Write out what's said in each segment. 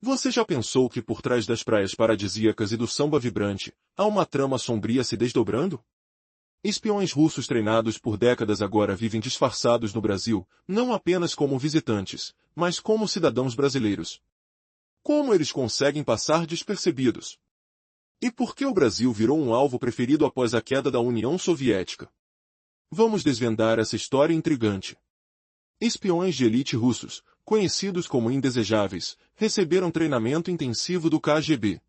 Você já pensou que por trás das praias paradisíacas e do samba vibrante, há uma trama sombria se desdobrando? Espiões russos treinados por décadas agora vivem disfarçados no Brasil, não apenas como visitantes, mas como cidadãos brasileiros. Como eles conseguem passar despercebidos? E por que o Brasil virou um alvo preferido após a queda da União Soviética? Vamos desvendar essa história intrigante. Espiões de elite russos, conhecidos como indesejáveis, receberam treinamento intensivo do KGB.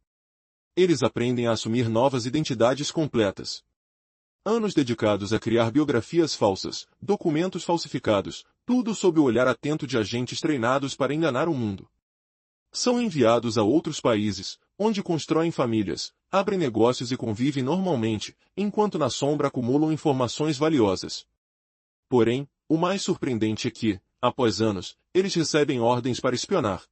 Eles aprendem a assumir novas identidades completas. Anos dedicados a criar biografias falsas, documentos falsificados, tudo sob o olhar atento de agentes treinados para enganar o mundo. São enviados a outros países, onde constroem famílias, abrem negócios e convivem normalmente, enquanto na sombra acumulam informações valiosas. Porém, o mais surpreendente é que, após anos, eles recebem ordens para espionar.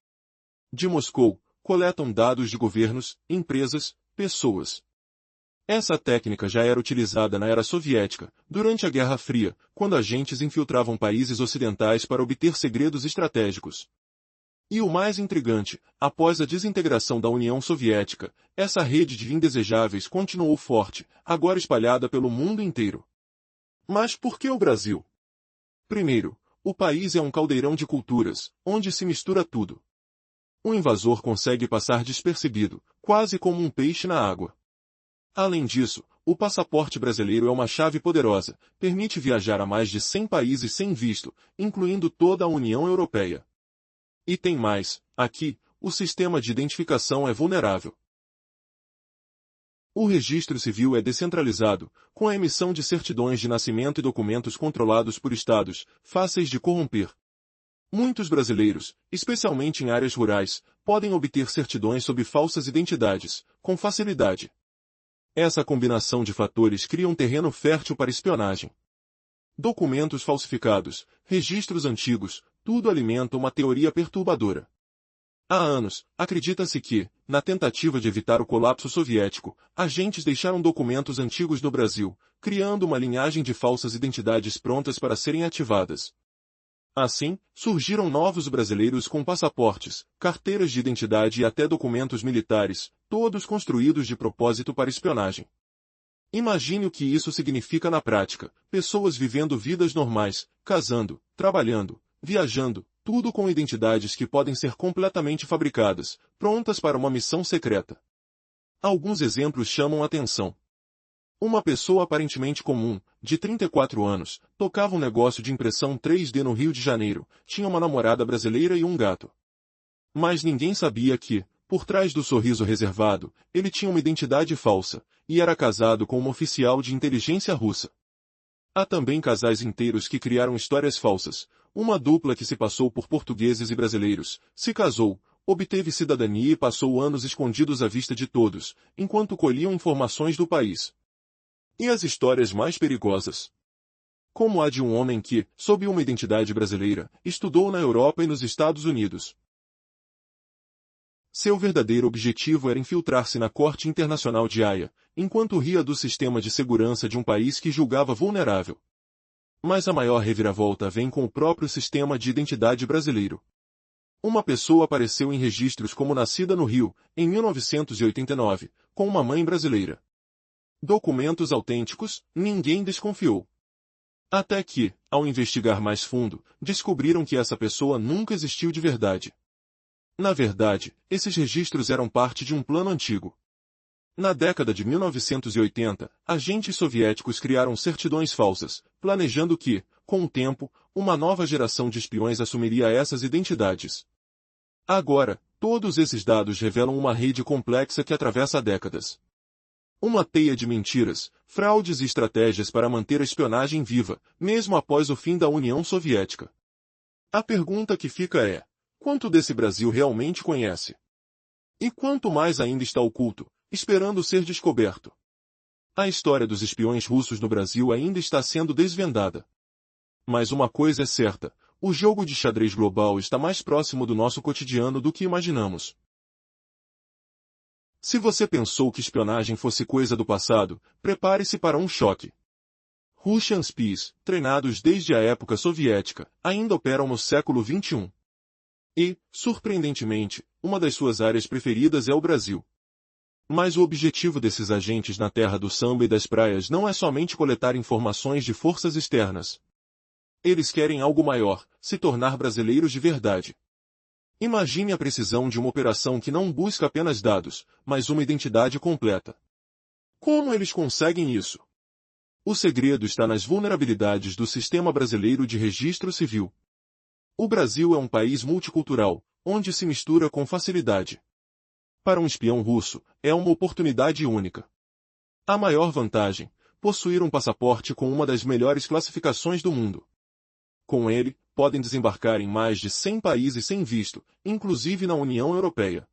De Moscou, coletam dados de governos, empresas, pessoas. Essa técnica já era utilizada na era soviética, durante a Guerra Fria, quando agentes infiltravam países ocidentais para obter segredos estratégicos. E o mais intrigante, após a desintegração da União Soviética, essa rede de indesejáveis continuou forte, agora espalhada pelo mundo inteiro. Mas por que o Brasil? Primeiro, o país é um caldeirão de culturas, onde se mistura tudo. O invasor consegue passar despercebido, quase como um peixe na água. Além disso, o passaporte brasileiro é uma chave poderosa, permite viajar a mais de 100 países sem visto, incluindo toda a União Europeia. E tem mais, aqui, o sistema de identificação é vulnerável. O registro civil é descentralizado, com a emissão de certidões de nascimento e documentos controlados por estados, fáceis de corromper. Muitos brasileiros, especialmente em áreas rurais, podem obter certidões sob falsas identidades, com facilidade. Essa combinação de fatores cria um terreno fértil para espionagem. Documentos falsificados, registros antigos, tudo alimenta uma teoria perturbadora. Há anos, acredita-se que, na tentativa de evitar o colapso soviético, agentes deixaram documentos antigos no Brasil, criando uma linhagem de falsas identidades prontas para serem ativadas. Assim, surgiram novos brasileiros com passaportes, carteiras de identidade e até documentos militares, todos construídos de propósito para espionagem. Imagine o que isso significa na prática: pessoas vivendo vidas normais, casando, trabalhando, viajando, tudo com identidades que podem ser completamente fabricadas, prontas para uma missão secreta. Alguns exemplos chamam a atenção. Uma pessoa aparentemente comum, de 34 anos, tocava um negócio de impressão 3D no Rio de Janeiro, tinha uma namorada brasileira e um gato. Mas ninguém sabia que, por trás do sorriso reservado, ele tinha uma identidade falsa, e era casado com uma oficial de inteligência russa. Há também casais inteiros que criaram histórias falsas. Uma dupla que se passou por portugueses e brasileiros, se casou, obteve cidadania e passou anos escondidos à vista de todos, enquanto colhiam informações do país. E as histórias mais perigosas? Como a de um homem que, sob uma identidade brasileira, estudou na Europa e nos Estados Unidos. Seu verdadeiro objetivo era infiltrar-se na Corte Internacional de Haia, enquanto ria do sistema de segurança de um país que julgava vulnerável. Mas a maior reviravolta vem com o próprio sistema de identidade brasileiro. Uma pessoa apareceu em registros como nascida no Rio, em 1989, com uma mãe brasileira. Documentos autênticos, ninguém desconfiou. Até que, ao investigar mais fundo, descobriram que essa pessoa nunca existiu de verdade. Na verdade, esses registros eram parte de um plano antigo. Na década de 1980, agentes soviéticos criaram certidões falsas, planejando que, com o tempo, uma nova geração de espiões assumiria essas identidades. Agora, todos esses dados revelam uma rede complexa que atravessa décadas. Uma teia de mentiras, fraudes e estratégias para manter a espionagem viva, mesmo após o fim da União Soviética. A pergunta que fica é: quanto desse Brasil realmente conhece? E quanto mais ainda está oculto, esperando ser descoberto? A história dos espiões russos no Brasil ainda está sendo desvendada. Mas uma coisa é certa: o jogo de xadrez global está mais próximo do nosso cotidiano do que imaginamos. Se você pensou que espionagem fosse coisa do passado, prepare-se para um choque. Russian spies, treinados desde a época soviética, ainda operam no século XXI. E, surpreendentemente, uma das suas áreas preferidas é o Brasil. Mas o objetivo desses agentes na terra do samba e das praias não é somente coletar informações de forças externas. Eles querem algo maior, se tornar brasileiros de verdade. Imagine a precisão de uma operação que não busca apenas dados, mas uma identidade completa. Como eles conseguem isso? O segredo está nas vulnerabilidades do sistema brasileiro de registro civil. O Brasil é um país multicultural, onde se mistura com facilidade. Para um espião russo, é uma oportunidade única. A maior vantagem, possuir um passaporte com uma das melhores classificações do mundo. Com ele, podem desembarcar em mais de 100 países sem visto, inclusive na União Europeia.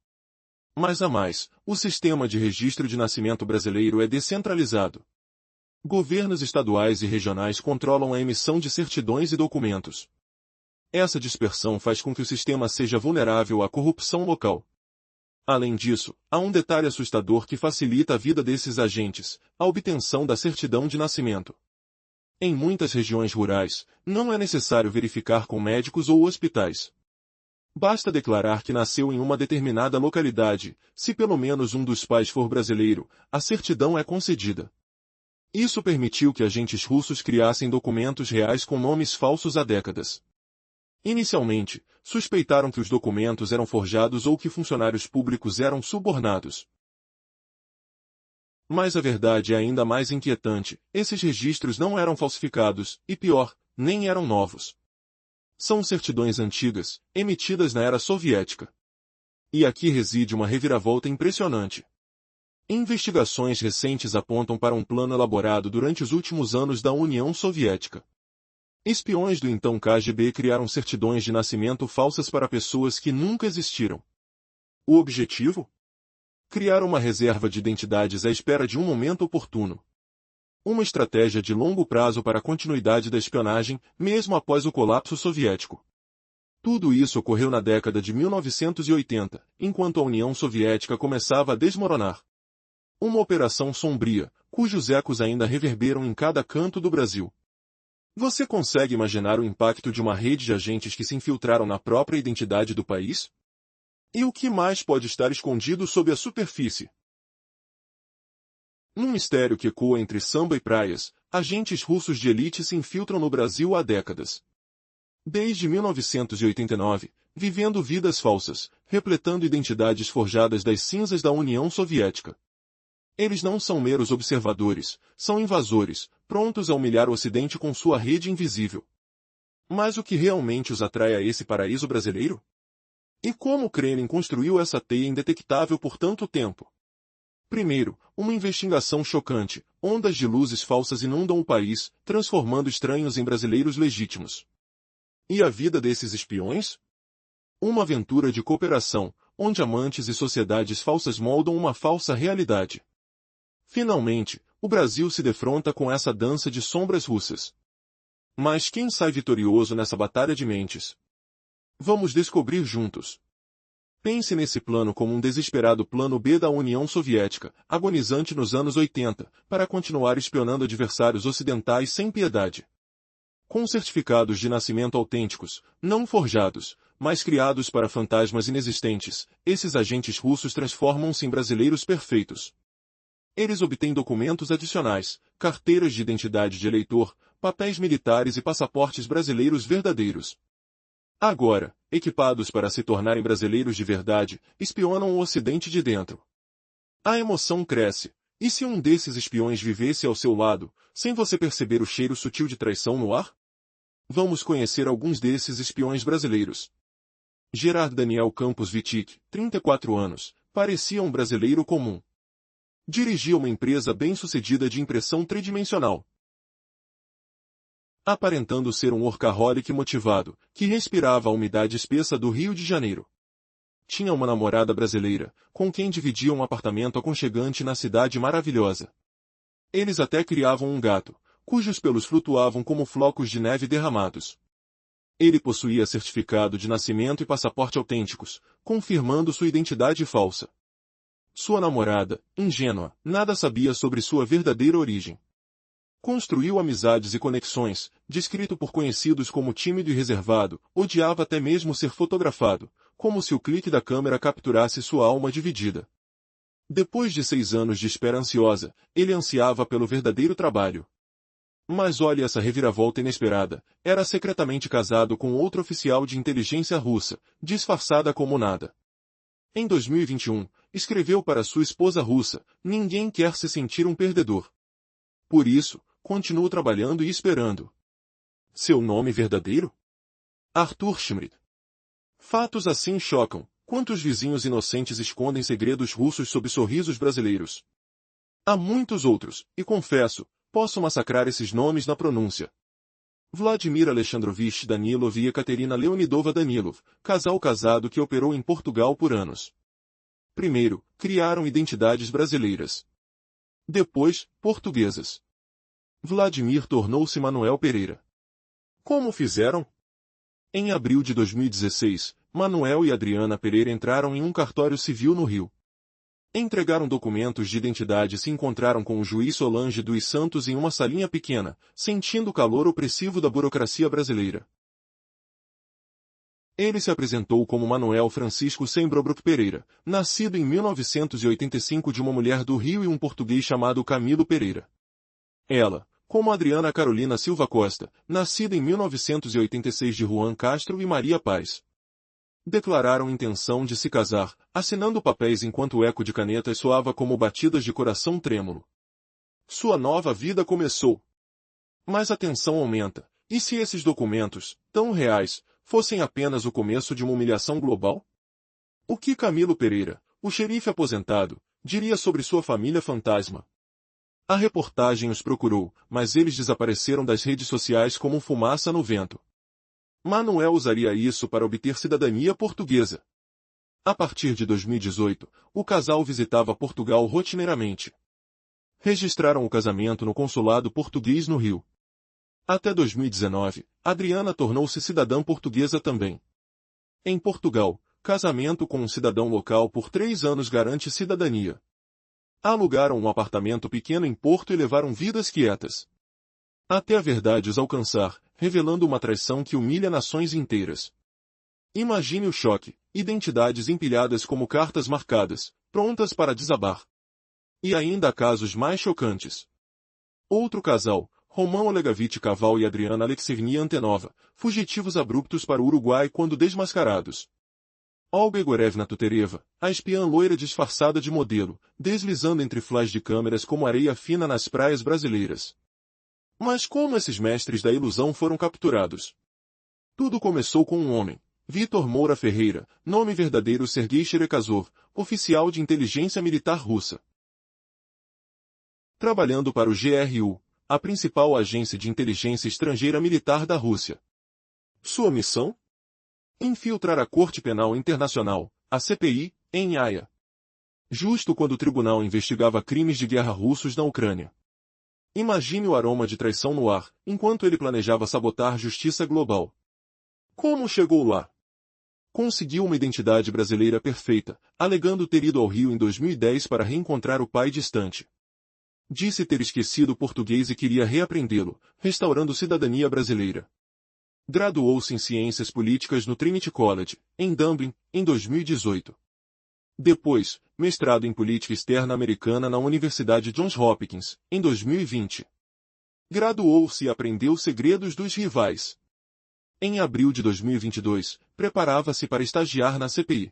Mas a mais, o sistema de registro de nascimento brasileiro é descentralizado. Governos estaduais e regionais controlam a emissão de certidões e documentos. Essa dispersão faz com que o sistema seja vulnerável à corrupção local. Além disso, há um detalhe assustador que facilita a vida desses agentes, a obtenção da certidão de nascimento. Em muitas regiões rurais, não é necessário verificar com médicos ou hospitais. Basta declarar que nasceu em uma determinada localidade, se pelo menos um dos pais for brasileiro, a certidão é concedida. Isso permitiu que agentes russos criassem documentos reais com nomes falsos há décadas. Inicialmente, suspeitaram que os documentos eram forjados ou que funcionários públicos eram subornados. Mas a verdade é ainda mais inquietante, esses registros não eram falsificados, e pior, nem eram novos. São certidões antigas, emitidas na era soviética. E aqui reside uma reviravolta impressionante. Investigações recentes apontam para um plano elaborado durante os últimos anos da União Soviética. Espiões do então KGB criaram certidões de nascimento falsas para pessoas que nunca existiram. O objetivo? Criar uma reserva de identidades à espera de um momento oportuno. Uma estratégia de longo prazo para a continuidade da espionagem, mesmo após o colapso soviético. Tudo isso ocorreu na década de 1980, enquanto a União Soviética começava a desmoronar. Uma operação sombria, cujos ecos ainda reverberam em cada canto do Brasil. Você consegue imaginar o impacto de uma rede de agentes que se infiltraram na própria identidade do país? E o que mais pode estar escondido sob a superfície? Num mistério que ecoa entre samba e praias, agentes russos de elite se infiltram no Brasil há décadas. Desde 1989, vivendo vidas falsas, repletando identidades forjadas das cinzas da União Soviética. Eles não são meros observadores, são invasores, prontos a humilhar o Ocidente com sua rede invisível. Mas o que realmente os atrai a esse paraíso brasileiro? E como o Kremlin construiu essa teia indetectável por tanto tempo? Primeiro, uma investigação chocante, ondas de luzes falsas inundam o país, transformando estranhos em brasileiros legítimos. E a vida desses espiões? Uma aventura de cooperação, onde amantes e sociedades falsas moldam uma falsa realidade. Finalmente, o Brasil se defronta com essa dança de sombras russas. Mas quem sai vitorioso nessa batalha de mentes? Vamos descobrir juntos. Pense nesse plano como um desesperado plano B da União Soviética, agonizante nos anos 80, para continuar espionando adversários ocidentais sem piedade. Com certificados de nascimento autênticos, não forjados, mas criados para fantasmas inexistentes, esses agentes russos transformam-se em brasileiros perfeitos. Eles obtêm documentos adicionais, carteiras de identidade de eleitor, papéis militares e passaportes brasileiros verdadeiros. Agora, equipados para se tornarem brasileiros de verdade, espionam o Ocidente de dentro. A emoção cresce. E se um desses espiões vivesse ao seu lado, sem você perceber o cheiro sutil de traição no ar? Vamos conhecer alguns desses espiões brasileiros. Gerard Daniel Campos Wittig, 34 anos, parecia um brasileiro comum. Dirigia uma empresa bem-sucedida de impressão tridimensional. Aparentando ser um workaholic motivado, que respirava a umidade espessa do Rio de Janeiro. Tinha uma namorada brasileira, com quem dividia um apartamento aconchegante na cidade maravilhosa. Eles até criavam um gato, cujos pelos flutuavam como flocos de neve derramados. Ele possuía certificado de nascimento e passaporte autênticos, confirmando sua identidade falsa. Sua namorada, ingênua, nada sabia sobre sua verdadeira origem. Construiu amizades e conexões, descrito por conhecidos como tímido e reservado, odiava até mesmo ser fotografado, como se o clique da câmera capturasse sua alma dividida. Depois de 6 anos de espera ansiosa, ele ansiava pelo verdadeiro trabalho. Mas olhe essa reviravolta inesperada, era secretamente casado com outro oficial de inteligência russa, disfarçada como nada. Em 2021, escreveu para sua esposa russa, ninguém quer se sentir um perdedor. Por isso, continuo trabalhando e esperando. Seu nome verdadeiro? Arthur Schmidt. Fatos assim chocam, quantos vizinhos inocentes escondem segredos russos sob sorrisos brasileiros. Há muitos outros, e confesso, posso massacrar esses nomes na pronúncia. Vladimir Alexandrovich Danilov e Ekaterina Leonidova Danilov, casal casado que operou em Portugal por anos. Primeiro, criaram identidades brasileiras. Depois, portuguesas. Vladimir tornou-se Manuel Pereira. Como fizeram? Em abril de 2016, Manuel e Adriana Pereira entraram em um cartório civil no Rio. Entregaram documentos de identidade e se encontraram com o juiz Solange dos Santos em uma salinha pequena, sentindo o calor opressivo da burocracia brasileira. Ele se apresentou como Manuel Francisco Sembrobruk Pereira, nascido em 1985 de uma mulher do Rio e um português chamado Camilo Pereira. Ela, como Adriana Carolina Silva Costa, nascida em 1986 de Juan Castro e Maria Paz. Declararam intenção de se casar, assinando papéis enquanto o eco de canetas soava como batidas de coração trêmulo. Sua nova vida começou. Mas a tensão aumenta. E se esses documentos, tão reais, fossem apenas o começo de uma humilhação global? O que Camilo Pereira, o xerife aposentado, diria sobre sua família fantasma? A reportagem os procurou, mas eles desapareceram das redes sociais como fumaça no vento. Manuel usaria isso para obter cidadania portuguesa. A partir de 2018, o casal visitava Portugal rotineiramente. Registraram o casamento no consulado português no Rio. Até 2019, Adriana tornou-se cidadã portuguesa também. Em Portugal, casamento com um cidadão local por 3 anos garante cidadania. Alugaram um apartamento pequeno em Porto e levaram vidas quietas. Até a verdade os alcançar, revelando uma traição que humilha nações inteiras. Imagine o choque, identidades empilhadas como cartas marcadas, prontas para desabar. E ainda há casos mais chocantes. Outro casal, Roman Olegavich Caval e Adriana Alexeyevna Antenova, fugitivos abruptos para o Uruguai quando desmascarados. Olga Igorevna Tutereva, a espiã loira disfarçada de modelo, deslizando entre flash de câmeras como areia fina nas praias brasileiras. Mas como esses mestres da ilusão foram capturados? Tudo começou com um homem, Vitor Moura Ferreira, nome verdadeiro Sergei Sherekazov, oficial de inteligência militar russa. Trabalhando para o GRU, a principal agência de inteligência estrangeira militar da Rússia. Sua missão? Infiltrar a Corte Penal Internacional, a CPI, em Haia. Justo quando o tribunal investigava crimes de guerra russos na Ucrânia. Imagine o aroma de traição no ar, enquanto ele planejava sabotar justiça global. Como chegou lá? Conseguiu uma identidade brasileira perfeita, alegando ter ido ao Rio em 2010 para reencontrar o pai distante. Disse ter esquecido o português e queria reaprendê-lo, restaurando cidadania brasileira. Graduou-se em Ciências Políticas no Trinity College, em Dublin, em 2018. Depois, mestrado em Política Externa Americana na Universidade Johns Hopkins, em 2020. Graduou-se e aprendeu segredos dos rivais. Em abril de 2022, preparava-se para estagiar na CPI.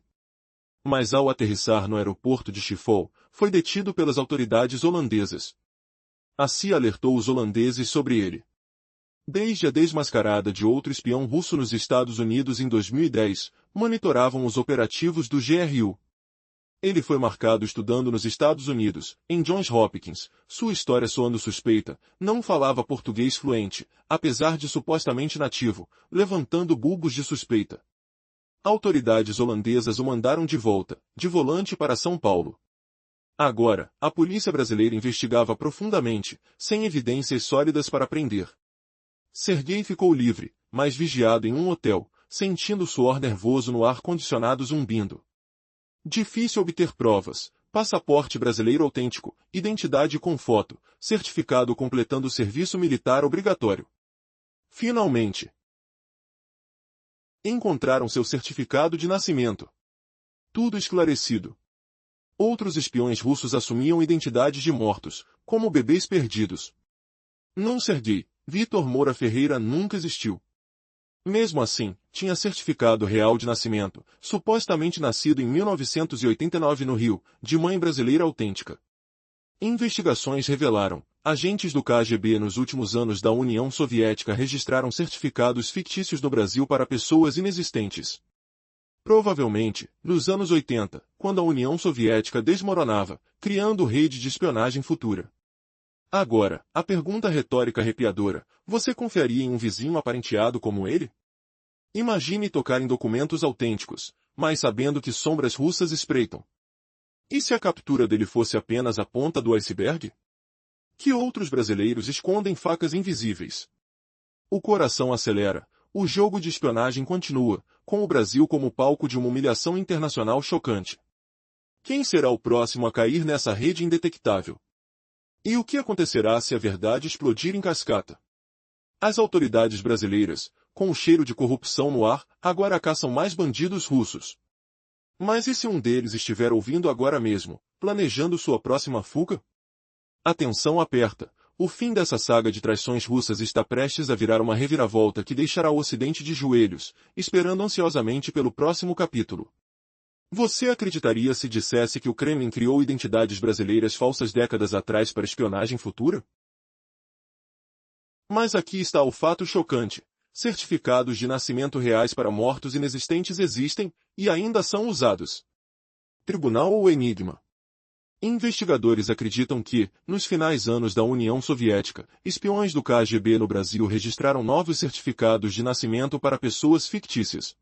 Mas ao aterrissar no aeroporto de Schiphol, foi detido pelas autoridades holandesas. A CIA alertou os holandeses sobre ele. Desde a desmascarada de outro espião russo nos Estados Unidos em 2010, monitoravam os operativos do GRU. Ele foi marcado estudando nos Estados Unidos, em Johns Hopkins, sua história soando suspeita, não falava português fluente, apesar de supostamente nativo, levantando bulbos de suspeita. Autoridades holandesas o mandaram de volta, de volante para São Paulo. Agora, a polícia brasileira investigava profundamente, sem evidências sólidas para prender. Sergei ficou livre, mas vigiado em um hotel, sentindo o suor nervoso no ar-condicionado zumbindo. Difícil obter provas, passaporte brasileiro autêntico, identidade com foto, certificado completando o serviço militar obrigatório. Finalmente, encontraram seu certificado de nascimento. Tudo esclarecido. Outros espiões russos assumiam identidades de mortos, como bebês perdidos. Não Sergei Vitor Moura Ferreira nunca existiu. Mesmo assim, tinha certificado real de nascimento, supostamente nascido em 1989 no Rio, de mãe brasileira autêntica. Investigações revelaram, agentes do KGB nos últimos anos da União Soviética registraram certificados fictícios no Brasil para pessoas inexistentes. Provavelmente, nos anos 80, quando a União Soviética desmoronava, criando rede de espionagem futura. Agora, a pergunta retórica arrepiadora: você confiaria em um vizinho aparenteado como ele? Imagine tocar em documentos autênticos, mas sabendo que sombras russas espreitam. E se a captura dele fosse apenas a ponta do iceberg? Que outros brasileiros escondem facas invisíveis? O coração acelera, o jogo de espionagem continua, com o Brasil como palco de uma humilhação internacional chocante. Quem será o próximo a cair nessa rede indetectável? E o que acontecerá se a verdade explodir em cascata? As autoridades brasileiras, com o cheiro de corrupção no ar, agora caçam mais bandidos russos. Mas e se um deles estiver ouvindo agora mesmo, planejando sua próxima fuga? A tensão aperta. O fim dessa saga de traições russas está prestes a virar uma reviravolta que deixará o Ocidente de joelhos, esperando ansiosamente pelo próximo capítulo. Você acreditaria se dissesse que o Kremlin criou identidades brasileiras falsas décadas atrás para espionagem futura? Mas aqui está o fato chocante. Certificados de nascimento reais para mortos inexistentes existem, e ainda são usados. Tribunal ou enigma? Investigadores acreditam que, nos finais anos da União Soviética, espiões do KGB no Brasil registraram novos certificados de nascimento para pessoas fictícias.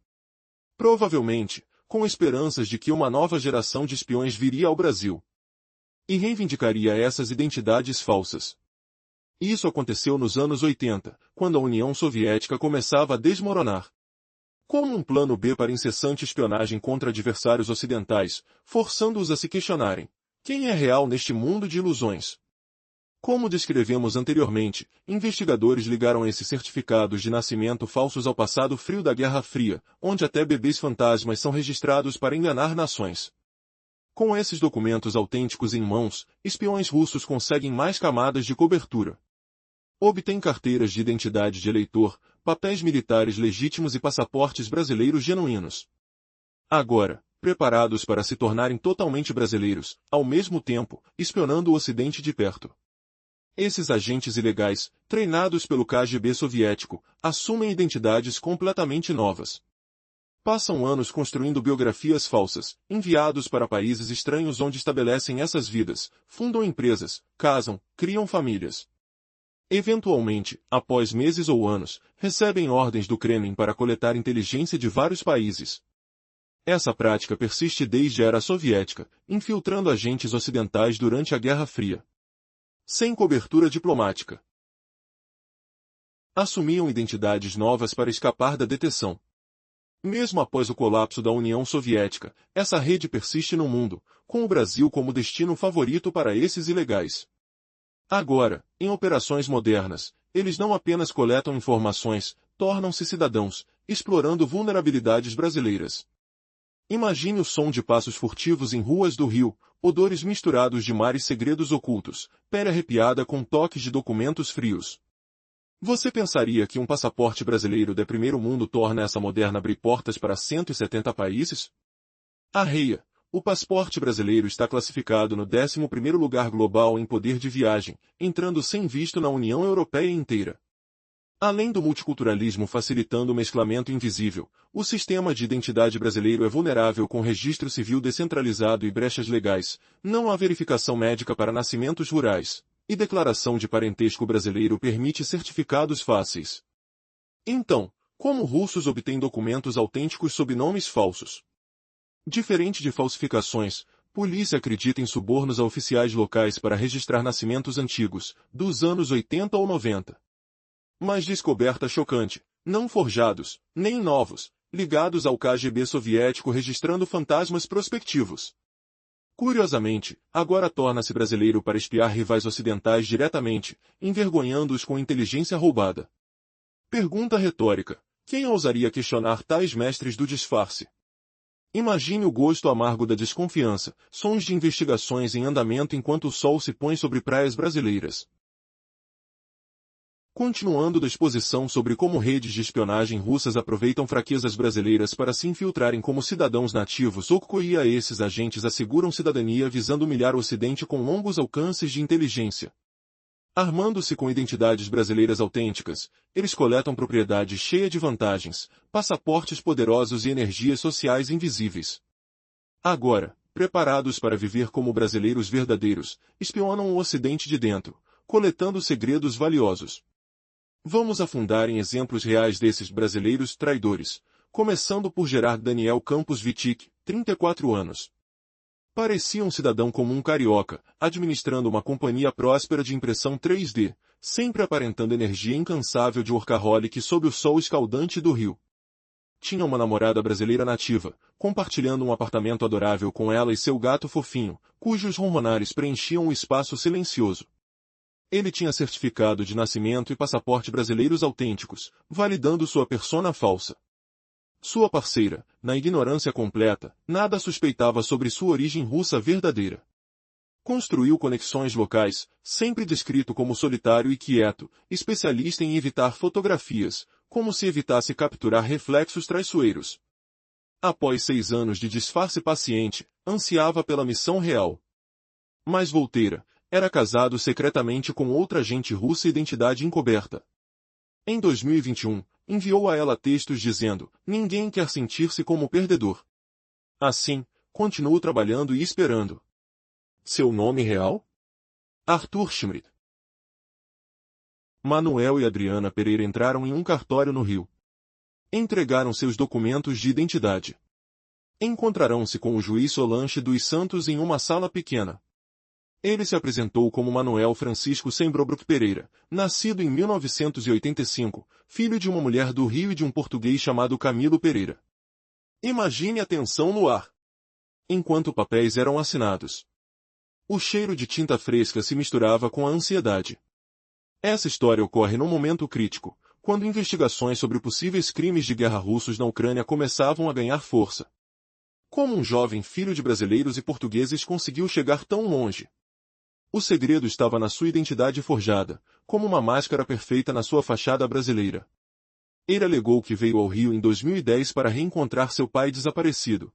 Provavelmente, com esperanças de que uma nova geração de espiões viria ao Brasil e reivindicaria essas identidades falsas. Isso aconteceu nos anos 80, quando a União Soviética começava a desmoronar. Como um plano B para incessante espionagem contra adversários ocidentais, forçando-os a se questionarem: quem é real neste mundo de ilusões? Como descrevemos anteriormente, investigadores ligaram esses certificados de nascimento falsos ao passado frio da Guerra Fria, onde até bebês fantasmas são registrados para enganar nações. Com esses documentos autênticos em mãos, espiões russos conseguem mais camadas de cobertura. Obtêm carteiras de identidade de eleitor, papéis militares legítimos e passaportes brasileiros genuínos. Agora, preparados para se tornarem totalmente brasileiros, ao mesmo tempo, espionando o Ocidente de perto. Esses agentes ilegais, treinados pelo KGB soviético, assumem identidades completamente novas. Passam anos construindo biografias falsas, enviados para países estranhos onde estabelecem essas vidas, fundam empresas, casam, criam famílias. Eventualmente, após meses ou anos, recebem ordens do Kremlin para coletar inteligência de vários países. Essa prática persiste desde a era soviética, infiltrando agentes ocidentais durante a Guerra Fria. Sem cobertura diplomática. Assumiam identidades novas para escapar da deteção. Mesmo após o colapso da União Soviética, essa rede persiste no mundo, com o Brasil como destino favorito para esses ilegais. Agora, em operações modernas, eles não apenas coletam informações, tornam-se cidadãos, explorando vulnerabilidades brasileiras. Imagine o som de passos furtivos em ruas do Rio, odores misturados de mares segredos ocultos, pele arrepiada com toques de documentos frios. Você pensaria que um passaporte brasileiro de primeiro mundo torna essa moderna abrir portas para 170 países? Arreia! O passaporte brasileiro está classificado no 11º lugar global em poder de viagem, entrando sem visto na União Europeia inteira. Além do multiculturalismo facilitando o mesclamento invisível, o sistema de identidade brasileiro é vulnerável com registro civil descentralizado e brechas legais, não há verificação médica para nascimentos rurais, e declaração de parentesco brasileiro permite certificados fáceis. Então, como russos obtêm documentos autênticos sob nomes falsos? Diferente de falsificações, polícia acredita em subornos a oficiais locais para registrar nascimentos antigos, dos anos 80 ou 90. Mas descoberta chocante, não forjados, nem novos, ligados ao KGB soviético registrando fantasmas prospectivos. Curiosamente, agora torna-se brasileiro para espiar rivais ocidentais diretamente, envergonhando-os com inteligência roubada. Pergunta retórica: quem ousaria questionar tais mestres do disfarce? Imagine o gosto amargo da desconfiança, sons de investigações em andamento enquanto o sol se põe sobre praias brasileiras. Continuando da exposição sobre como redes de espionagem russas aproveitam fraquezas brasileiras para se infiltrarem como cidadãos nativos, e a esses agentes asseguram cidadania visando humilhar o Ocidente com longos alcances de inteligência. Armando-se com identidades brasileiras autênticas, eles coletam propriedade cheia de vantagens, passaportes poderosos e energias sociais invisíveis. Agora, preparados para viver como brasileiros verdadeiros, espionam o Ocidente de dentro, coletando segredos valiosos. Vamos afundar em exemplos reais desses brasileiros traidores, começando por Gerard Daniel Campos Wittig, 34 anos. Parecia um cidadão comum carioca, administrando uma companhia próspera de impressão 3D, sempre aparentando energia incansável de workaholic sob o sol escaldante do Rio. Tinha uma namorada brasileira nativa, compartilhando um apartamento adorável com ela e seu gato fofinho, cujos ronronares preenchiam o espaço silencioso. Ele tinha certificado de nascimento e passaporte brasileiros autênticos, validando sua persona falsa. Sua parceira, na ignorância completa, nada suspeitava sobre sua origem russa verdadeira. Construiu conexões locais, sempre descrito como solitário e quieto, especialista em evitar fotografias, como se evitasse capturar reflexos traiçoeiros. Após 6 anos de disfarce paciente, ansiava pela missão real. Mas Volteira era casado secretamente com outra agente russa identidade encoberta. Em 2021, enviou a ela textos dizendo: ninguém quer sentir-se como perdedor. Assim, continuou trabalhando e esperando. Seu nome real? Arthur Schmidt. Manuel e Adriana Pereira entraram em um cartório no Rio. Entregaram seus documentos de identidade. Encontrarão-se com o juiz Solange dos Santos em uma sala pequena. Ele se apresentou como Manuel Francisco Sembrobruk Pereira, nascido em 1985, filho de uma mulher do Rio e de um português chamado Camilo Pereira. Imagine a tensão no ar. Enquanto papéis eram assinados, o cheiro de tinta fresca se misturava com a ansiedade. Essa história ocorre num momento crítico, quando investigações sobre possíveis crimes de guerra russos na Ucrânia começavam a ganhar força. Como um jovem filho de brasileiros e portugueses conseguiu chegar tão longe? O segredo estava na sua identidade forjada, como uma máscara perfeita na sua fachada brasileira. Ele alegou que veio ao Rio em 2010 para reencontrar seu pai desaparecido.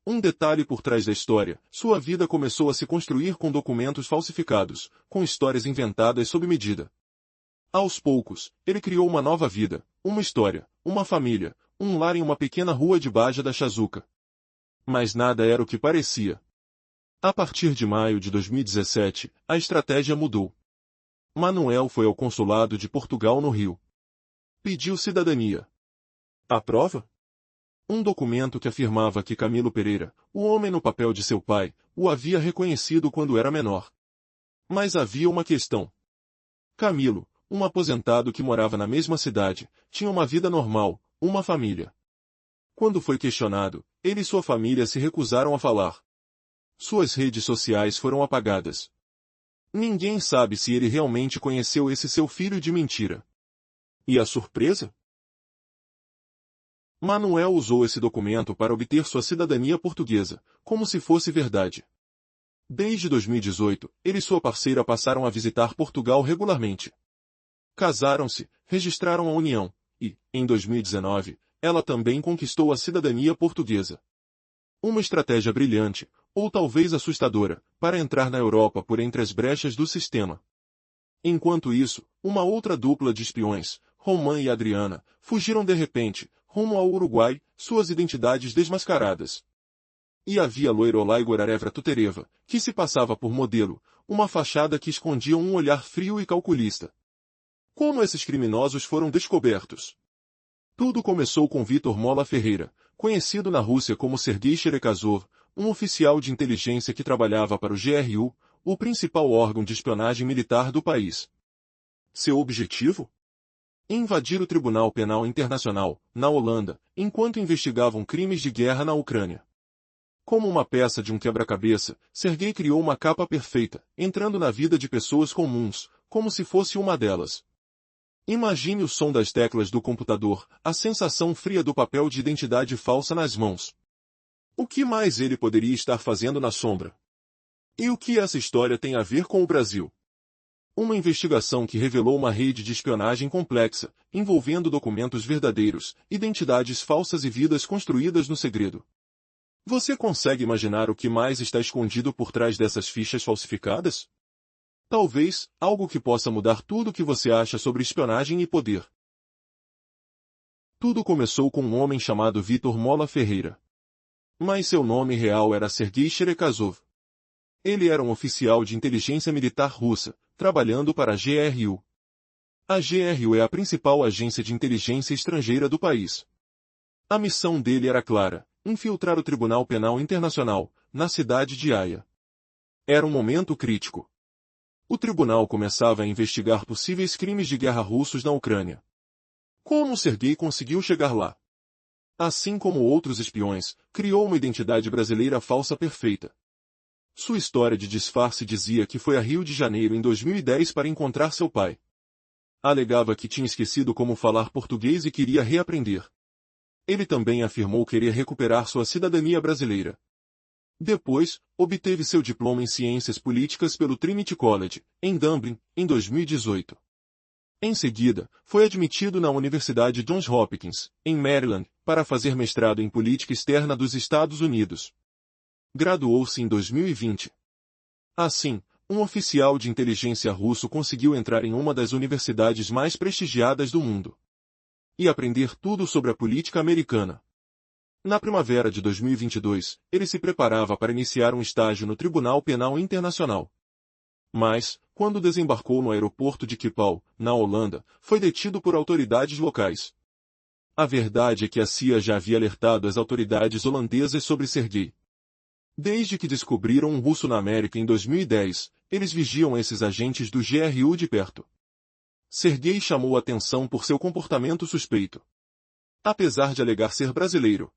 Um detalhe por trás da história: sua vida começou a se construir com documentos falsificados, com histórias inventadas sob medida. Aos poucos, ele criou uma nova vida, uma história, uma família, um lar em uma pequena rua de Baja da Chazuca. Mas nada era o que parecia. A partir de maio de 2017, a estratégia mudou. Manuel foi ao consulado de Portugal no Rio. Pediu cidadania. A prova? Um documento que afirmava que Camilo Pereira, o homem no papel de seu pai, o havia reconhecido quando era menor. Mas havia uma questão. Camilo, um aposentado que morava na mesma cidade, tinha uma vida normal, uma família. Quando foi questionado, ele e sua família se recusaram a falar. Suas redes sociais foram apagadas. Ninguém sabe se ele realmente conheceu esse seu filho de mentira. E a surpresa? Manuel usou esse documento para obter sua cidadania portuguesa, como se fosse verdade. Desde 2018, ele e sua parceira passaram a visitar Portugal regularmente. Casaram-se, registraram a união, e, em 2019, ela também conquistou a cidadania portuguesa. Uma estratégia brilhante, ou talvez assustadora, para entrar na Europa por entre as brechas do sistema. Enquanto isso, uma outra dupla de espiões, Roman e Adriana, fugiram de repente, rumo ao Uruguai, suas identidades desmascaradas. E havia Loirolai Gorarevra Tutereva, que se passava por modelo, uma fachada que escondia um olhar frio e calculista. Como esses criminosos foram descobertos? Tudo começou com Vitor Mola Ferreira, conhecido na Rússia como Sergei Sherekazov, um oficial de inteligência que trabalhava para o GRU, o principal órgão de espionagem militar do país. Seu objetivo? Invadir o Tribunal Penal Internacional, na Holanda, enquanto investigavam crimes de guerra na Ucrânia. Como uma peça de um quebra-cabeça, Sergei criou uma capa perfeita, entrando na vida de pessoas comuns, como se fosse uma delas. Imagine o som das teclas do computador, a sensação fria do papel de identidade falsa nas mãos. O que mais ele poderia estar fazendo na sombra? E o que essa história tem a ver com o Brasil? Uma investigação que revelou uma rede de espionagem complexa, envolvendo documentos verdadeiros, identidades falsas e vidas construídas no segredo. Você consegue imaginar o que mais está escondido por trás dessas fichas falsificadas? Talvez, algo que possa mudar tudo o que você acha sobre espionagem e poder. Tudo começou com um homem chamado Vitor Mola Ferreira. Mas seu nome real era Sergei Cherekazov. Ele era um oficial de inteligência militar russa, trabalhando para a GRU. A GRU é a principal agência de inteligência estrangeira do país. A missão dele era clara: infiltrar o Tribunal Penal Internacional, na cidade de Haia. Era um momento crítico. O tribunal começava a investigar possíveis crimes de guerra russos na Ucrânia. Como Sergei conseguiu chegar lá? Assim como outros espiões, criou uma identidade brasileira falsa perfeita. Sua história de disfarce dizia que foi a Rio de Janeiro em 2010 para encontrar seu pai. Alegava que tinha esquecido como falar português e queria reaprender. Ele também afirmou querer recuperar sua cidadania brasileira. Depois, obteve seu diploma em Ciências Políticas pelo Trinity College, em Dublin, em 2018. Em seguida, foi admitido na Universidade Johns Hopkins, em Maryland, para fazer mestrado em Política Externa dos Estados Unidos. Graduou-se em 2020. Assim, um oficial de inteligência russo conseguiu entrar em uma das universidades mais prestigiadas do mundo e aprender tudo sobre a política americana. Na primavera de 2022, ele se preparava para iniciar um estágio no Tribunal Penal Internacional. Mas, quando desembarcou no aeroporto de Schiphol, na Holanda, foi detido por autoridades locais. A verdade é que a CIA já havia alertado as autoridades holandesas sobre Sergei. Desde que descobriram um russo na América em 2010, eles vigiam esses agentes do GRU de perto. Sergei chamou a atenção por seu comportamento suspeito. Apesar de alegar ser brasileiro,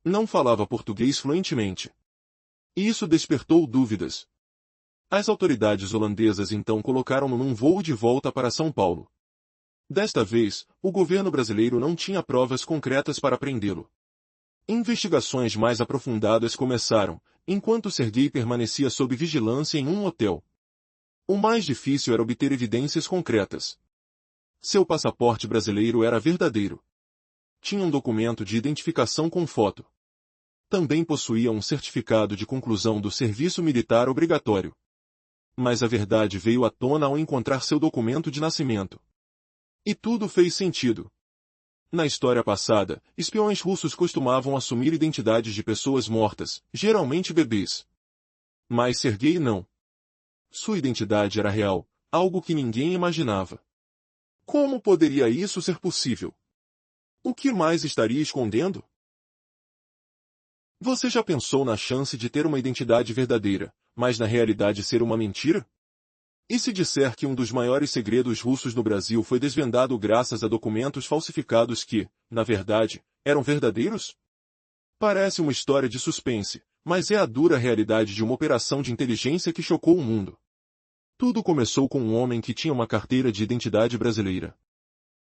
não falava português fluentemente. Isso despertou dúvidas. As autoridades holandesas então colocaram-no num voo de volta para São Paulo. Desta vez, o governo brasileiro não tinha provas concretas para prendê-lo. Investigações mais aprofundadas começaram, enquanto Sergei permanecia sob vigilância em um hotel. O mais difícil era obter evidências concretas. Seu passaporte brasileiro era verdadeiro. Tinha um documento de identificação com foto. Também possuía um certificado de conclusão do serviço militar obrigatório. Mas a verdade veio à tona ao encontrar seu documento de nascimento. E tudo fez sentido. Na história passada, espiões russos costumavam assumir identidades de pessoas mortas, geralmente bebês. Mas Sergei não. Sua identidade era real, algo que ninguém imaginava. Como poderia isso ser possível? O que mais estaria escondendo? Você já pensou na chance de ter uma identidade verdadeira, mas na realidade ser uma mentira? E se disser que um dos maiores segredos russos no Brasil foi desvendado graças a documentos falsificados que, na verdade, eram verdadeiros? Parece uma história de suspense, mas é a dura realidade de uma operação de inteligência que chocou o mundo. Tudo começou com um homem que tinha uma carteira de identidade brasileira.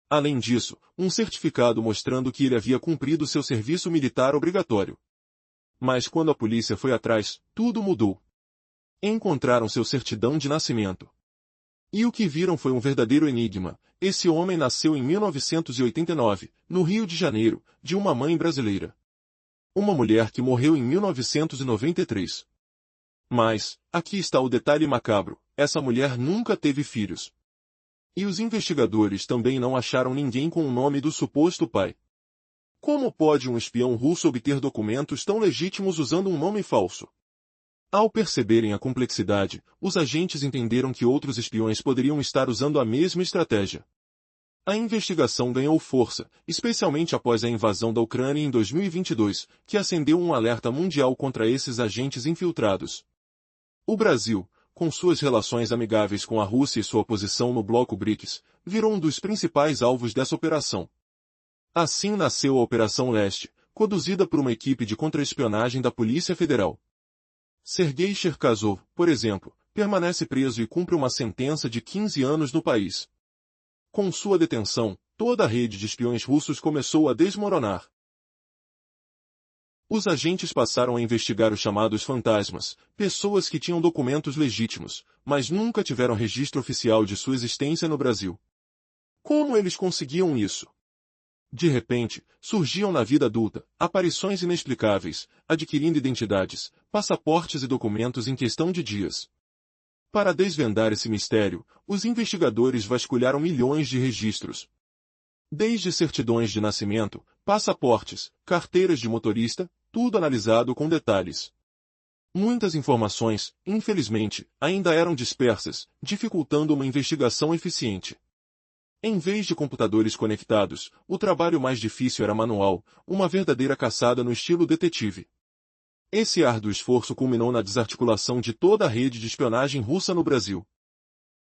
Além disso, um certificado mostrando que ele havia cumprido seu serviço militar obrigatório. Mas quando a polícia foi atrás, tudo mudou. Encontraram seu certidão de nascimento. E o que viram foi um verdadeiro enigma. Esse homem nasceu em 1989, no Rio de Janeiro, de uma mãe brasileira. Uma mulher que morreu em 1993. Mas, aqui está o detalhe macabro, essa mulher nunca teve filhos. E os investigadores também não acharam ninguém com o nome do suposto pai. Como pode um espião russo obter documentos tão legítimos usando um nome falso? Ao perceberem a complexidade, os agentes entenderam que outros espiões poderiam estar usando a mesma estratégia. A investigação ganhou força, especialmente após a invasão da Ucrânia em 2022, que acendeu um alerta mundial contra esses agentes infiltrados. O Brasil, com suas relações amigáveis com a Rússia e sua posição no bloco BRICS, virou um dos principais alvos dessa operação. Assim nasceu a Operação Leste, conduzida por uma equipe de contra-espionagem da Polícia Federal. Sergei Cherkasov, por exemplo, permanece preso e cumpre uma sentença de 15 anos no país. Com sua detenção, toda a rede de espiões russos começou a desmoronar. Os agentes passaram a investigar os chamados fantasmas, pessoas que tinham documentos legítimos, mas nunca tiveram registro oficial de sua existência no Brasil. Como eles conseguiam isso? De repente, surgiam na vida adulta aparições inexplicáveis, adquirindo identidades, passaportes e documentos em questão de dias. Para desvendar esse mistério, os investigadores vasculharam milhões de registros. Desde certidões de nascimento, passaportes, carteiras de motorista, tudo analisado com detalhes. Muitas informações, infelizmente, ainda eram dispersas, dificultando uma investigação eficiente. Em vez de computadores conectados, o trabalho mais difícil era manual, uma verdadeira caçada no estilo detetive. Esse árduo esforço culminou na desarticulação de toda a rede de espionagem russa no Brasil.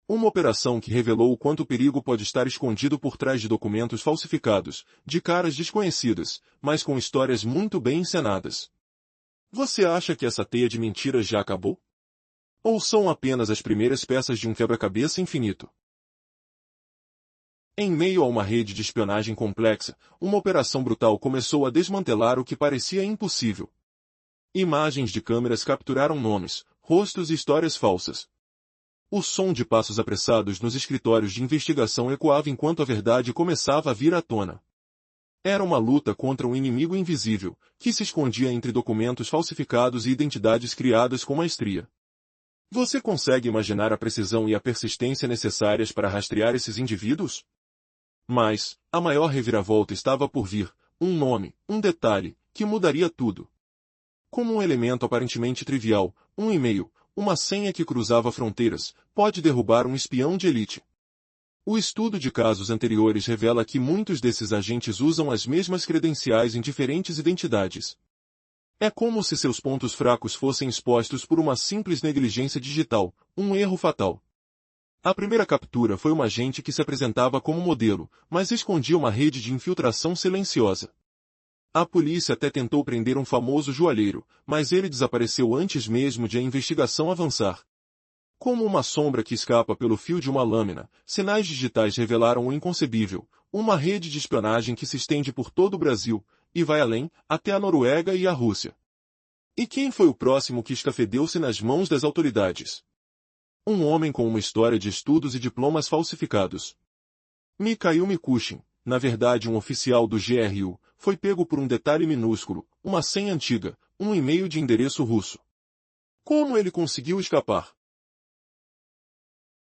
Uma operação que revelou o quanto o perigo pode estar escondido por trás de documentos falsificados, de caras desconhecidas, mas com histórias muito bem encenadas. Você acha que essa teia de mentiras já acabou? Ou são apenas as primeiras peças de um quebra-cabeça infinito? Em meio a uma rede de espionagem complexa, uma operação brutal começou a desmantelar o que parecia impossível. Imagens de câmeras capturaram nomes, rostos e histórias falsas. O som de passos apressados nos escritórios de investigação ecoava enquanto a verdade começava a vir à tona. Era uma luta contra um inimigo invisível, que se escondia entre documentos falsificados e identidades criadas com maestria. Você consegue imaginar a precisão e a persistência necessárias para rastrear esses indivíduos? Mas, a maior reviravolta estava por vir, um nome, um detalhe, que mudaria tudo. Como um elemento aparentemente trivial, um e-mail, uma senha que cruzava fronteiras, pode derrubar um espião de elite. O estudo de casos anteriores revela que muitos desses agentes usam as mesmas credenciais em diferentes identidades. É como se seus pontos fracos fossem expostos por uma simples negligência digital, um erro fatal. A primeira captura foi um agente que se apresentava como modelo, mas escondia uma rede de infiltração silenciosa. A polícia até tentou prender um famoso joalheiro, mas ele desapareceu antes mesmo de a investigação avançar. Como uma sombra que escapa pelo fio de uma lâmina, sinais digitais revelaram o inconcebível, uma rede de espionagem que se estende por todo o Brasil, e vai além, até a Noruega e a Rússia. E quem foi o próximo que escafedeu-se nas mãos das autoridades? Um homem com uma história de estudos e diplomas falsificados. Mikhail Mikushkin, na verdade um oficial do GRU, foi pego por um detalhe minúsculo, uma senha antiga, um e-mail de endereço russo. Como ele conseguiu escapar?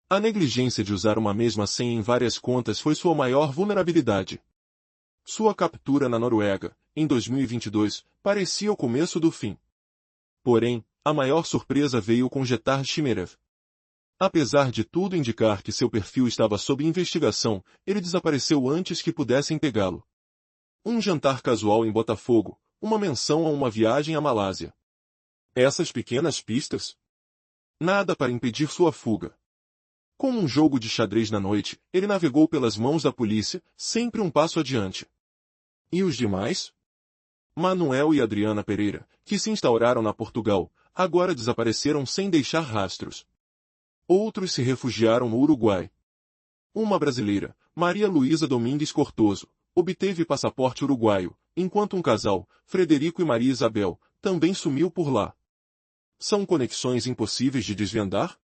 A negligência de usar uma mesma senha em várias contas foi sua maior vulnerabilidade. Sua captura na Noruega, em 2022, parecia o começo do fim. Porém, a maior surpresa veio com Getar Shimerev. Apesar de tudo indicar que seu perfil estava sob investigação, ele desapareceu antes que pudessem pegá-lo. Um jantar casual em Botafogo, uma menção a uma viagem à Malásia. Essas pequenas pistas? Nada para impedir sua fuga. Como um jogo de xadrez na noite, ele navegou pelas mãos da polícia, sempre um passo adiante. E os demais? Manuel e Adriana Pereira, que se instauraram na Portugal, agora desapareceram sem deixar rastros. Outros se refugiaram no Uruguai. Uma brasileira, Maria Luísa Domingues Cortoso, obteve passaporte uruguaio, enquanto um casal, Frederico e Maria Isabel, também sumiu por lá. São conexões impossíveis de desvendar?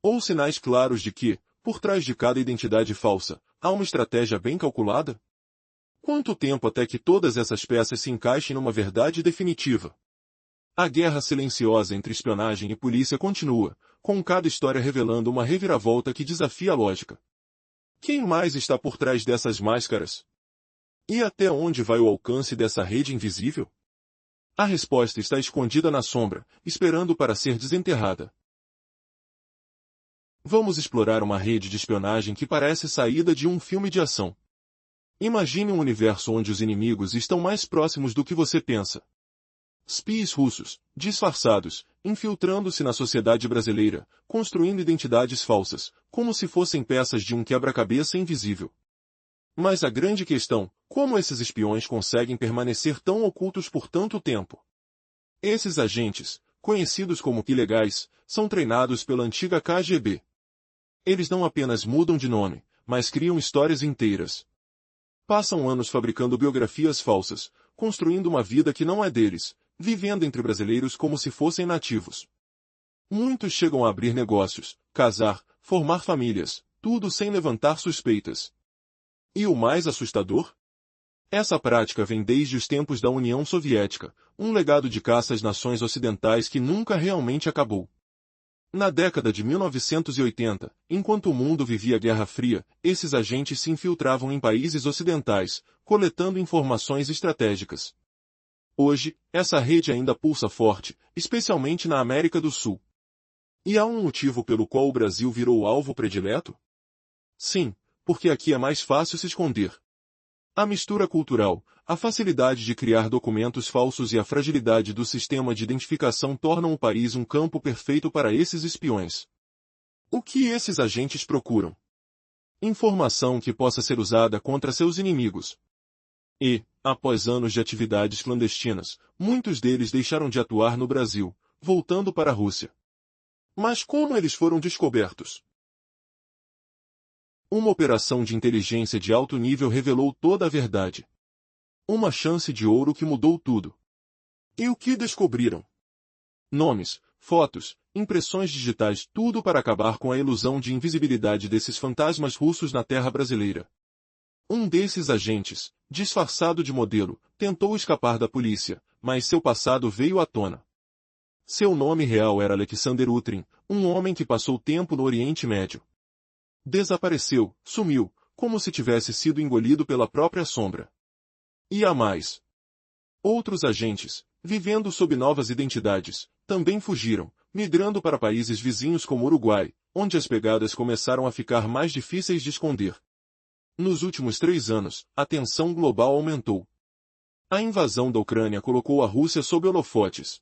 Ou sinais claros de que, por trás de cada identidade falsa, há uma estratégia bem calculada? Quanto tempo até que todas essas peças se encaixem numa verdade definitiva? A guerra silenciosa entre espionagem e polícia continua, com cada história revelando uma reviravolta que desafia a lógica. Quem mais está por trás dessas máscaras? E até onde vai o alcance dessa rede invisível? A resposta está escondida na sombra, esperando para ser desenterrada. Vamos explorar uma rede de espionagem que parece saída de um filme de ação. Imagine um universo onde os inimigos estão mais próximos do que você pensa. Espiões russos, disfarçados, infiltrando-se na sociedade brasileira, construindo identidades falsas, como se fossem peças de um quebra-cabeça invisível. Mas a grande questão, como esses espiões conseguem permanecer tão ocultos por tanto tempo? Esses agentes, conhecidos como ilegais, são treinados pela antiga KGB. Eles não apenas mudam de nome, mas criam histórias inteiras. Passam anos fabricando biografias falsas, construindo uma vida que não é deles, vivendo entre brasileiros como se fossem nativos. Muitos chegam a abrir negócios, casar, formar famílias, tudo sem levantar suspeitas. E o mais assustador? Essa prática vem desde os tempos da União Soviética, um legado de caça às nações ocidentais que nunca realmente acabou. Na década de 1980, enquanto o mundo vivia a Guerra Fria, esses agentes se infiltravam em países ocidentais, coletando informações estratégicas. Hoje, essa rede ainda pulsa forte, especialmente na América do Sul. E há um motivo pelo qual o Brasil virou alvo predileto? Sim, porque aqui é mais fácil se esconder. A mistura cultural, a facilidade de criar documentos falsos e a fragilidade do sistema de identificação tornam o país um campo perfeito para esses espiões. O que esses agentes procuram? Informação que possa ser usada contra seus inimigos. E, após anos de atividades clandestinas, muitos deles deixaram de atuar no Brasil, voltando para a Rússia. Mas como eles foram descobertos? Uma operação de inteligência de alto nível revelou toda a verdade. Uma chance de ouro que mudou tudo. E o que descobriram? Nomes, fotos, impressões digitais, tudo para acabar com a ilusão de invisibilidade desses fantasmas russos na terra brasileira. Um desses agentes, disfarçado de modelo, tentou escapar da polícia, mas seu passado veio à tona. Seu nome real era Alexander Utrin, um homem que passou tempo no Oriente Médio. Desapareceu, sumiu, como se tivesse sido engolido pela própria sombra. E há mais. Outros agentes, vivendo sob novas identidades, também fugiram, migrando para países vizinhos como Uruguai, onde as pegadas começaram a ficar mais difíceis de esconder. Nos últimos 3 anos, a tensão global aumentou. A invasão da Ucrânia colocou a Rússia sob holofotes.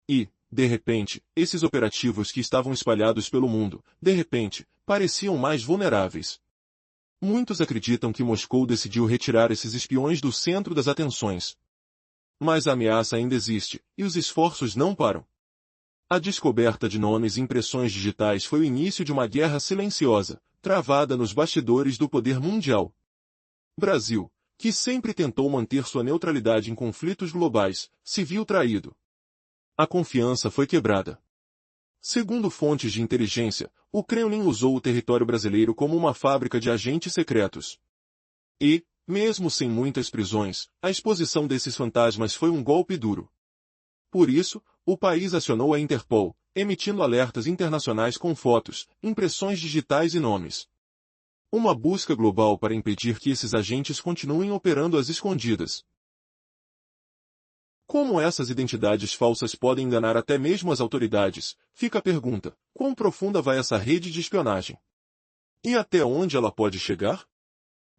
E, de repente, esses operativos que estavam espalhados pelo mundo, de repente, pareciam mais vulneráveis. Muitos acreditam que Moscou decidiu retirar esses espiões do centro das atenções. Mas a ameaça ainda existe, e os esforços não param. A descoberta de nomes e impressões digitais foi o início de uma guerra silenciosa, travada nos bastidores do poder mundial. Brasil, que sempre tentou manter sua neutralidade em conflitos globais, se viu traído. A confiança foi quebrada. Segundo fontes de inteligência, o Kremlin usou o território brasileiro como uma fábrica de agentes secretos. E, mesmo sem muitas prisões, a exposição desses fantasmas foi um golpe duro. Por isso, o país acionou a Interpol, emitindo alertas internacionais com fotos, impressões digitais e nomes. Uma busca global para impedir que esses agentes continuem operando às escondidas. Como essas identidades falsas podem enganar até mesmo as autoridades? Fica a pergunta: quão profunda vai essa rede de espionagem? E até onde ela pode chegar?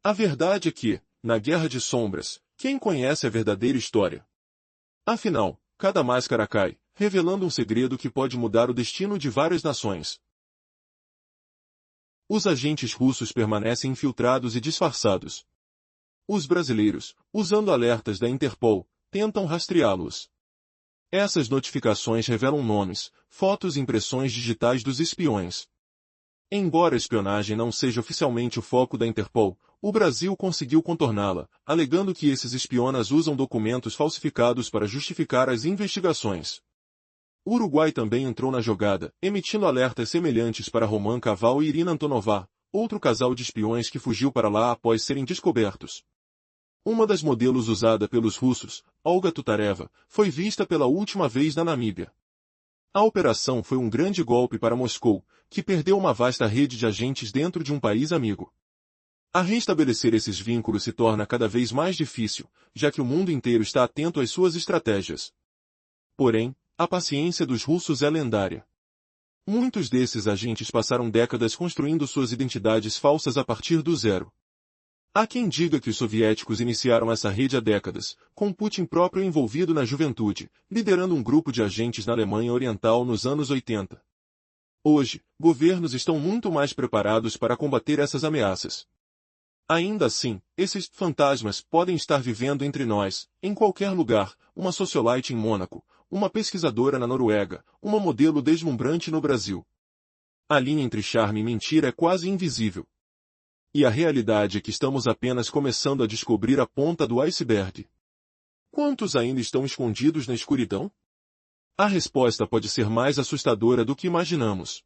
A verdade é que, na Guerra de Sombras, quem conhece a verdadeira história? Afinal, cada máscara cai, revelando um segredo que pode mudar o destino de várias nações. Os agentes russos permanecem infiltrados e disfarçados. Os brasileiros, usando alertas da Interpol, tentam rastreá-los. Essas notificações revelam nomes, fotos e impressões digitais dos espiões. Embora a espionagem não seja oficialmente o foco da Interpol, o Brasil conseguiu contorná-la, alegando que esses espionas usam documentos falsificados para justificar as investigações. O Uruguai também entrou na jogada, emitindo alertas semelhantes para Roman Caval e Irina Antonová, outro casal de espiões que fugiu para lá após serem descobertos. Uma das modelos usada pelos russos, Olga Tutareva, foi vista pela última vez na Namíbia. A operação foi um grande golpe para Moscou, que perdeu uma vasta rede de agentes dentro de um país amigo. A restabelecer esses vínculos se torna cada vez mais difícil, já que o mundo inteiro está atento às suas estratégias. Porém, a paciência dos russos é lendária. Muitos desses agentes passaram décadas construindo suas identidades falsas a partir do zero. Há quem diga que os soviéticos iniciaram essa rede há décadas, com Putin próprio envolvido na juventude, liderando um grupo de agentes na Alemanha Oriental nos anos 80. Hoje, governos estão muito mais preparados para combater essas ameaças. Ainda assim, esses fantasmas podem estar vivendo entre nós, em qualquer lugar, uma socialite em Mônaco, uma pesquisadora na Noruega, uma modelo deslumbrante no Brasil. A linha entre charme e mentira é quase invisível. E a realidade é que estamos apenas começando a descobrir a ponta do iceberg. Quantos ainda estão escondidos na escuridão? A resposta pode ser mais assustadora do que imaginamos.